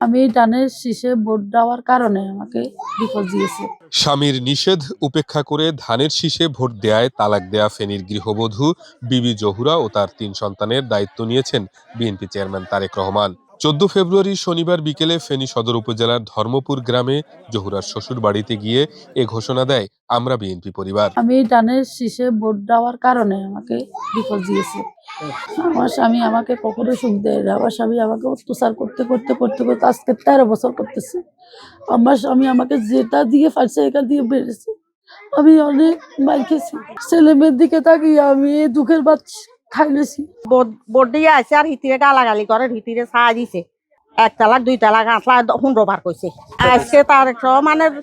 আমি ধানের শীষে ভোট দেওয়ার কারণে আমাকে ডিভোর্স দিয়েছে। স্বামীর নিষেধ উপেক্ষা করে ধানের শীষে ভোট দেয়ায় তালাক দেয়া ফেনীর গৃহবধূ বিবি জহুরা ও তার ৩ সন্তানের দায়িত্ব নিয়েছেন বিএনপি চেয়ারম্যান তারেক রহমান। ১৪ ফেব্রুয়ারি শনিবার বিকেলে ফেনী সদর উপজেলার ধর্মপুর গ্রামে জহুরার শ্বশুর বাড়িতে গিয়ে এ ঘোষণা দেয় আমরা বিএনপি পরিবার। আমি ধানের শীষে ভোট দেওয়ার কারণে আমাকে ডিভোর্স দিয়েছে। আমার স্বামী আমাকে কখনো সুখ দেয় না। আমার স্বামী আমাকে অত্যাচার করতে করতে করতে করতে আজকে ১৩ বছর করতেছে। আমার স্বামী আমাকে যেটা দিয়ে পারছে এটা দিয়ে বেড়েছে। আমি অনেক মার খেয়েছি। ছেলে মেয়ের দিকে তাকিয়ে আমি এই দুঃখের ভাত খাইলেছি। ভোট দিয়ে আসে আর হিতিরে গালাগালি করে, হিতিরে ছাড় দিছে। ১ তালাক ২ তালাক ৮ লাখ ১৫ বার কইছে। আজকে তারেক রহমানের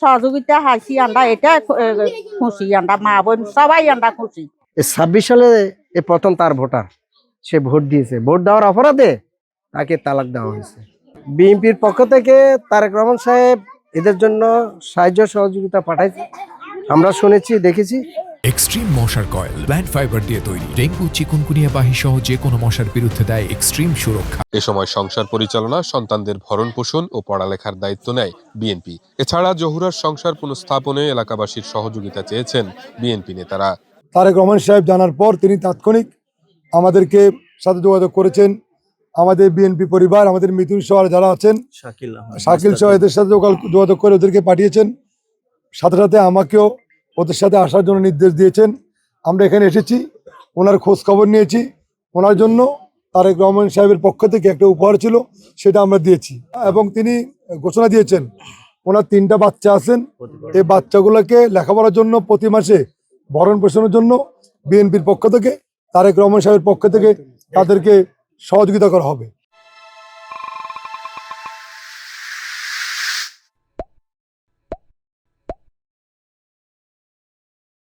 সহযোগিতা হাসি আমরা এটা খুশি, আমরা মা বোন সবাই আমরা খুশি। ২৬ সালে এ প্রথম তার ভোটার, সে ভোট দিয়েছে। ভোট দেওয়ার অপরাধে তাকে তালাক দেওয়া হয়েছে। বিএনপির পক্ষ থেকে তারেক রহমান সাহেব এদের জন্য সাহায্য সহযোগিতা পাঠাইছে, আমরা শুনেছি, দেখেছি। এক্সট্রিম মশার কয়েল প্ল্যান্ট ফাইবার দিয়ে তৈরি, ডেঙ্গু চিকুনগুনিয়া বাহি সহ যে কোনো মশার বিরুদ্ধে দেয় এক্সট্রিম সুরক্ষা। এ সময় সংসার পরিচালনা, সন্তানদের ভরণ পোষণ ও পড়ালেখার দায়িত্ব নেয় বিএনপি। এছাড়া জহুরার সংসার পুনঃস্থাপনে এলাকাবাসীর সহযোগিতা চেয়েছেন বিএনপি নেতারা। তারেক রহমান সাহেব জানার পর তিনি তাৎক্ষণিক আমাদেরকে সাথে যোগাযোগ করেছেন। আমাদের বিএনপি পরিবার, আমাদের মিথুন সহ যারা আছেন, শাকিল সহ এদের সাথে যোগাযোগ করে ওদেরকে পাঠিয়েছেন। সাথে সাথে আমাকেও ওদের সাথে আসার জন্য নির্দেশ দিয়েছেন। আমরা এখানে এসেছি, ওনার খোঁজ খবর নিয়েছি। ওনার জন্য তারেক রহমান সাহেবের পক্ষ থেকে একটা উপহার ছিল, সেটা আমরা দিয়েছি। এবং তিনি ঘোষণা দিয়েছেন ওনার ৩টা বাচ্চা আছেন, এই বাচ্চাগুলোকে লেখাপড়ার জন্য প্রতি মাসে ভরণ পোষণের জন্য বিএনপির পক্ষ থেকে, তারেক রহমান সাহেবের পক্ষ থেকে তাদেরকে সহযোগিতা করা হবে।